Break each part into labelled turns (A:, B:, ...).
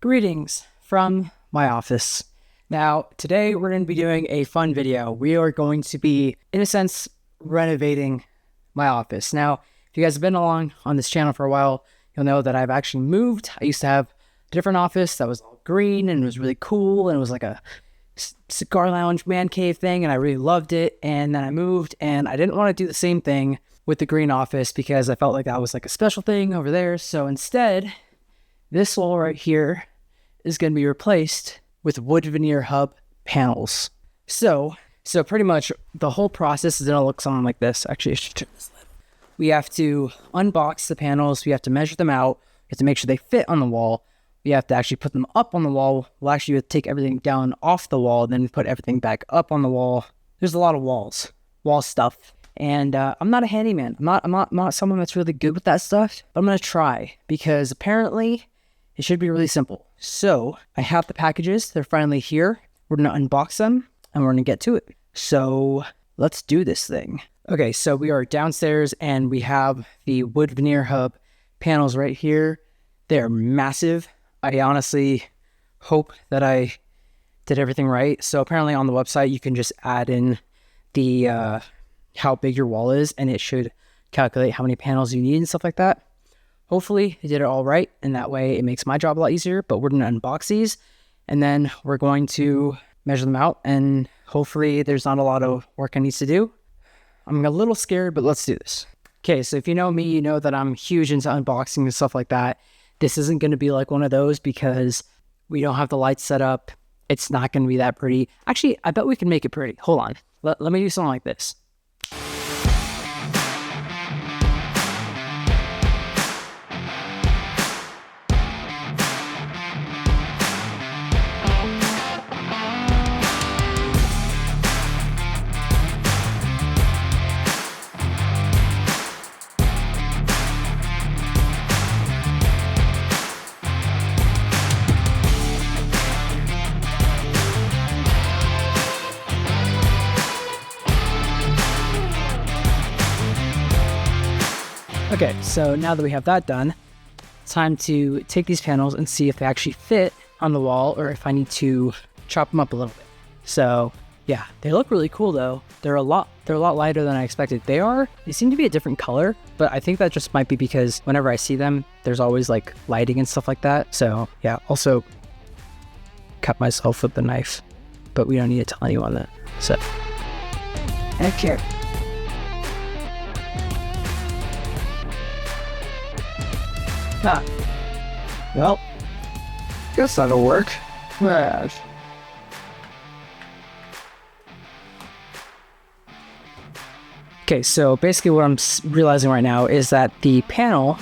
A: Greetings from my office. Now, today we're going to be doing a fun video. We are going to be, in a sense, renovating my office. Now, if you guys have been along on this channel for a while, you'll know that I've actually moved. I used to have a different office that was all green and it was really cool and it was like a cigar lounge man cave thing and I really loved it. And then I moved and I didn't want to do the same thing with the green office because I felt like that was like a special thing over there. So instead, this wall right here is going to be replaced with Wood Veneer Hub panels. So pretty much the whole process is going to look something like this. Actually, I should turn this light. We have to unbox the panels. We have to measure them out. We have to make sure they fit on the wall. We have to actually put them up on the wall. We'll actually take everything down off the wall, then put everything back up on the wall. There's a lot of wall stuff. And I'm not a handyman. I'm not someone that's really good with that stuff, but I'm going to try because apparently it should be really simple. So I have the packages. They're finally here. We're going to unbox them and we're going to get to it. So let's do this thing. Okay, so we are downstairs and we have the Wood Veneer Hub panels right here. They're massive. I honestly hope that I did everything right. So apparently on the website, you can just add in the how big your wall is and it should calculate how many panels you need and stuff like that. Hopefully I did it all right, and that way it makes my job a lot easier, but we're going to unbox these, and then we're going to measure them out, and hopefully there's not a lot of work I need to do. I'm a little scared, but let's do this. Okay, so if you know me, you know that I'm huge into unboxing and stuff like that. This isn't going to be like one of those because we don't have the lights set up. It's not going to be that pretty. Actually, I bet we can make it pretty. Hold on. Let me do something like this. Okay, so now that we have that done, it's time to take these panels and see if they actually fit on the wall or if I need to chop them up a little bit. So yeah, they look really cool though. They're a lot lighter than I expected. They seem to be a different color, but I think that just might be because whenever I see them, there's always like lighting and stuff like that. So yeah, also cut myself with the knife, but we don't need to tell anyone that. So, okay. Ah. Well, guess that'll work. Right. Okay, so basically what I'm realizing right now is that the panel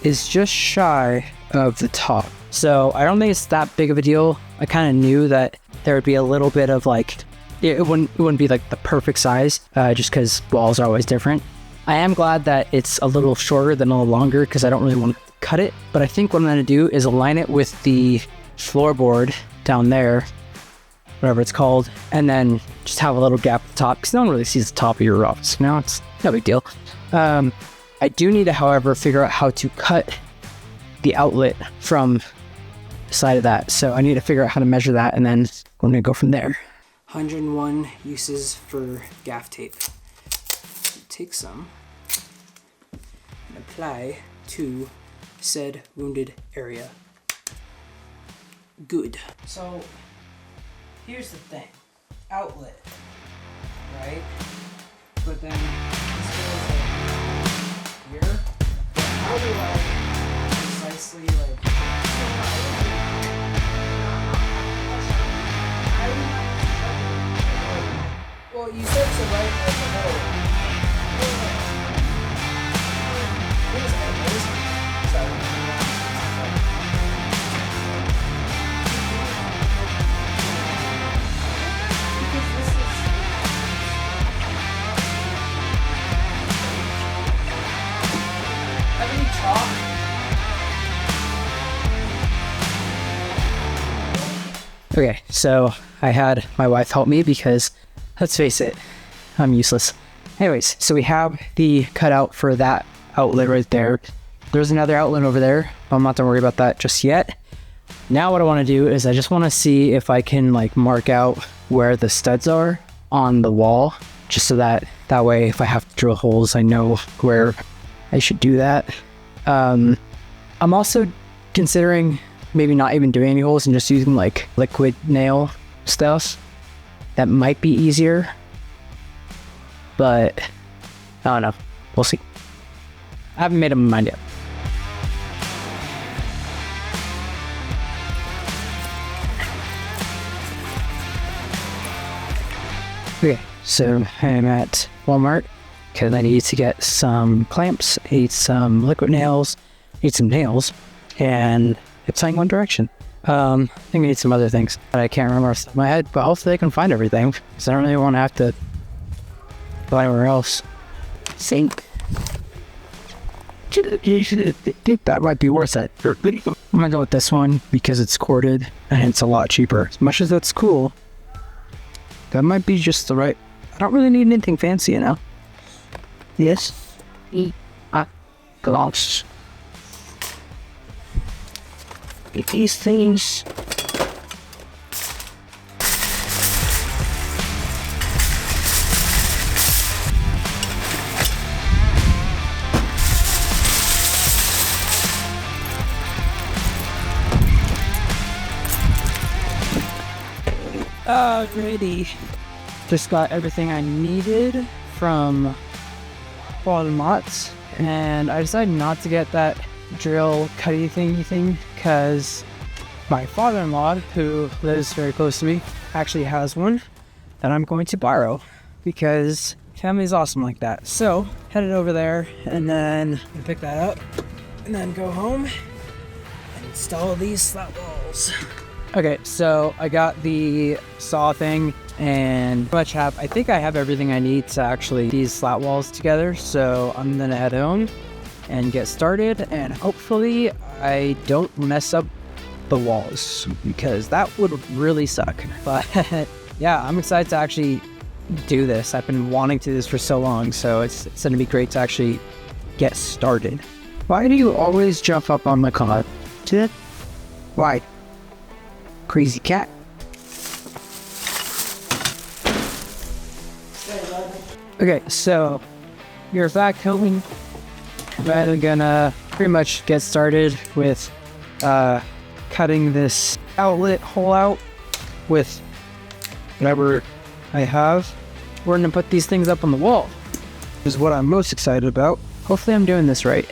A: is just shy of the top. So I don't think it's that big of a deal. I kind of knew that there would be a little bit of like, it wouldn't be like the perfect size, just because walls are always different. I am glad that it's a little shorter than a little longer because I don't really want to cut it, but I think what I'm going to do is align it with the floorboard down there, whatever it's called, and then just have a little gap at the top because no one really sees the top of your office. Now it's no big deal. I do need to, however, figure out how to cut the outlet from the side of that. So I need to figure out how to measure that, and then we're going to go from there. 101 uses for gaff tape. Take some and apply to said wounded area. Good. So here's the thing, outlet, right? But then this goes like here. How do I precisely like? Well, you said to right at the middle. Okay, so I had my wife help me because, let's face it, I'm useless. Anyways, so we have the cutout for that outlet right there. There's another outlet over there, but I'm not gonna worry about that just yet. Now what I want to do is I just want to see if I can like mark out where the studs are on the wall, just so that way if I have to drill holes, I know where I should do that. I'm also considering maybe not even doing any holes and just using like liquid nail stuff. That might be easier, but I don't know. We'll see. I haven't made up my mind yet. Okay, so I'm at Walmart because I need to get some clamps, I need some liquid nails, I need some nails, and it's heading one direction. I think I need some other things that I can't remember off the top of my head, but hopefully I can find everything because I don't really want to have to go anywhere else. Sink. That might be worth it. I'm gonna go with this one because it's corded and it's a lot cheaper. As much as that's cool, that might be just the right. I don't really need anything fancy, you know. Yes. Gloves. Get these things. Alrighty. Just got everything I needed from Walmart, and I decided not to get that drill cutty thingy thing because my father-in-law, who lives very close to me, actually has one that I'm going to borrow because family's awesome like that. So headed over there and then pick that up and then go home and install these slat walls. Okay, so I got the saw thing and I think I have everything I need to actually these slat walls together. So I'm gonna head home and get started, and hopefully I don't mess up the walls because that would really suck. But yeah, I'm excited to actually do this. I've been wanting to do this for so long, so it's gonna be great to actually get started. Why do you always jump up on my car? Why? Crazy cat. Okay, so you're back home. I'm gonna pretty much get started with cutting this outlet hole out with whatever I have. We're gonna put these things up on the wall, is what I'm most excited about. Hopefully I'm doing this right.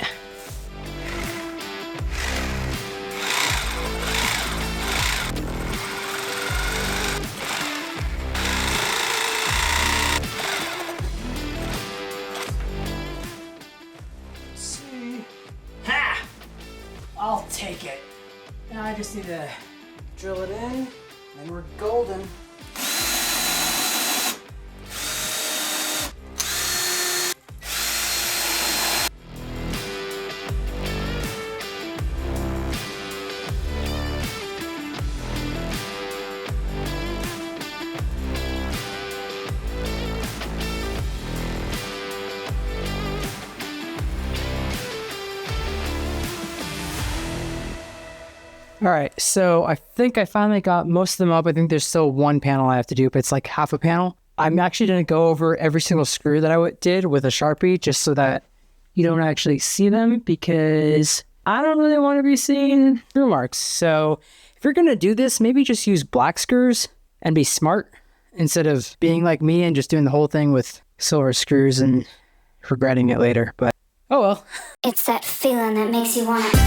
A: I'll take it. Now I just need to drill it in, and we're golden. All right, so I think I finally got most of them up. I think there's still one panel I have to do, but it's like half a panel. I'm actually gonna go over every single screw that I did with a Sharpie just so that you don't actually see them, because I don't really want to be seeing screw marks. So if you're gonna do this, maybe just use black screws and be smart instead of being like me and just doing the whole thing with silver screws and regretting it later. But oh well.
B: It's that feeling that makes you want to.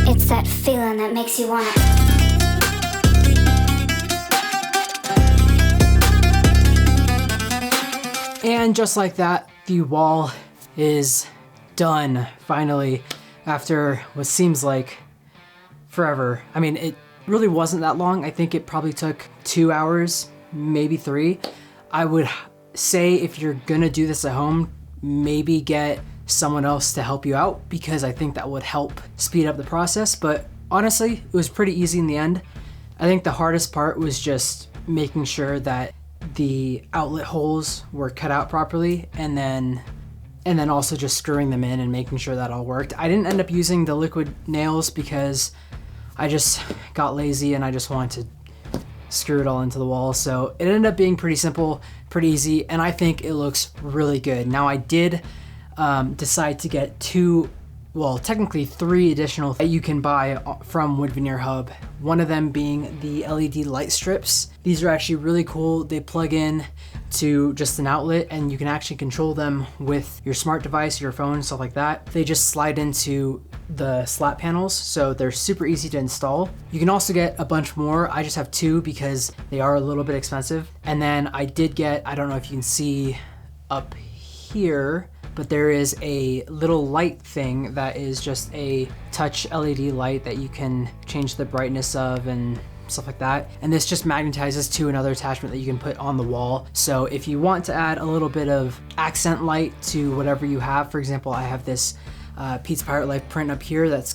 B: It's that feeling that makes you want to.
A: And just like that, the wall is done, finally, after what seems like forever. I mean, it really wasn't that long. I think it probably took 2 hours, maybe 3. I would say if you're gonna do this at home, maybe get someone else to help you out, because I think that would help speed up the process. But honestly, it was pretty easy in the end. I think the hardest part was just making sure that the outlet holes were cut out properly, and then also just screwing them in and making sure that all worked. I didn't end up using the liquid nails because I just got lazy and I just wanted to screw it all into the wall. So it ended up being pretty simple, pretty easy, and I think it looks really good. Now I did decide to get technically three additional that you can buy from Wood Veneer Hub. One of them being the LED light strips. These are actually really cool. They plug in to just an outlet and you can actually control them with your smart device, your phone, stuff like that. They just slide into the slat panels, so they're super easy to install. You can also get a bunch more. I just have two because they are a little bit expensive. And then I did get, I don't know if you can see up here, but there is a little light thing that is just a touch LED light that you can change the brightness of and stuff like that. And this just magnetizes to another attachment that you can put on the wall. So if you want to add a little bit of accent light to whatever you have, for example, I have this Pete's Pirate Life print up here this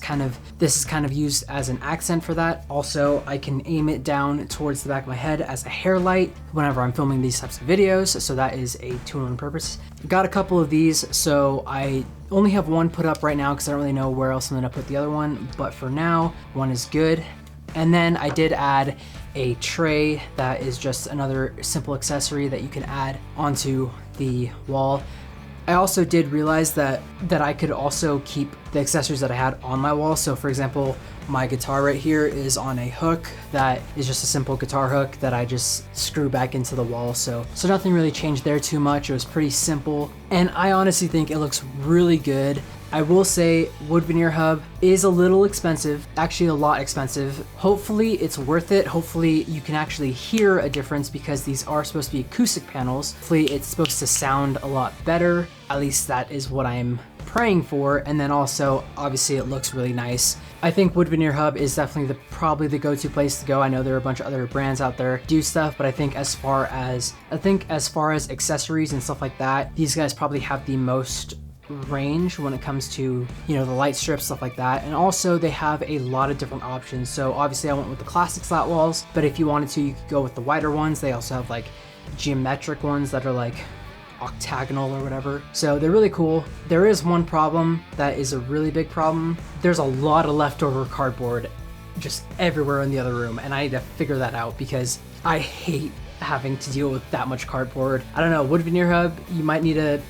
A: is kind of used as an accent for that. Also, I can aim it down towards the back of my head as a hair light whenever I'm filming these types of videos, so that is a two-in-one purpose. Got a couple of these, so I only have one put up right now because I don't really know where else I'm gonna put the other one, but for now, one is good. And then I did add a tray that is just another simple accessory that you can add onto the wall. I also did realize that I could also keep the accessories that I had on my wall. So for example, my guitar right here is on a hook that is just a simple guitar hook that I just screw back into the wall. So nothing really changed there too much. It was pretty simple. And I honestly think it looks really good. I will say Wood Veneer Hub is a little expensive, actually a lot expensive. Hopefully it's worth it. Hopefully you can actually hear a difference because these are supposed to be acoustic panels. Hopefully it's supposed to sound a lot better. At least that is what I'm praying for. And then also, obviously it looks really nice. I think Wood Veneer Hub is definitely probably the go-to place to go. I know there are a bunch of other brands out there do stuff, but I think as far as accessories and stuff like that, these guys probably have the most range when it comes to, you know, the light strips, stuff like that. And also they have a lot of different options. So obviously I went with the classic slat walls, but if you wanted to, you could go with the wider ones. They also have like geometric ones that are like octagonal or whatever. So they're really cool. There is one problem that is a really big problem. There's a lot of leftover cardboard just everywhere in the other room, and I need to figure that out because I hate having to deal with that much cardboard. I don't know, Wood Veneer Hub, you might need to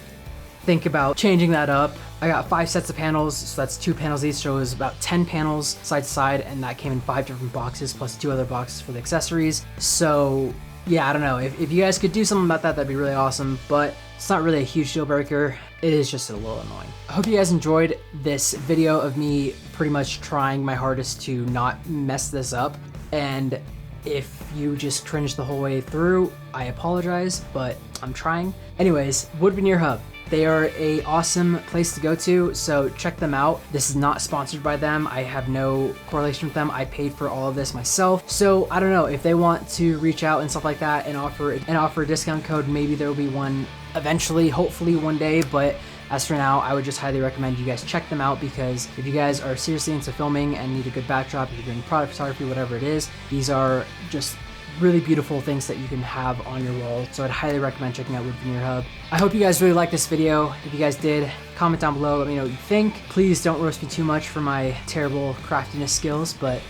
A: think about changing that up. I got 5 sets of panels, so that's 2 panels each, so it was about 10 panels side to side, and that came in 5 different boxes plus 2 other boxes for the accessories. So yeah, I don't know, if you guys could do something about that, that'd be really awesome, but it's not really a huge deal breaker. It is just a little annoying. I hope you guys enjoyed this video of me pretty much trying my hardest to not mess this up, and if you just cringed the whole way through, I apologize, but I'm trying. Anyways, Wood Veneer Hub. They are an awesome place to go to, so check them out. This is not sponsored by them. I have no correlation with them. I paid for all of this myself. So I don't know, if they want to reach out and stuff like that and offer a discount code, maybe there will be one eventually, hopefully one day, but as for now, I would just highly recommend you guys check them out, because if you guys are seriously into filming and need a good backdrop, if you're doing product photography, whatever it is, these are just really beautiful things that you can have on your wall. So I'd highly recommend checking out Wood Veneer Hub. I hope you guys really liked this video. If you guys did, comment down below, let me know what you think. Please don't roast me too much for my terrible craftiness skills, but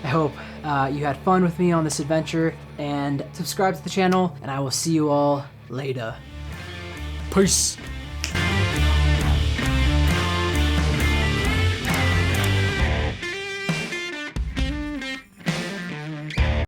A: I hope you had fun with me on this adventure, and subscribe to the channel, and I will see you all later. Peace.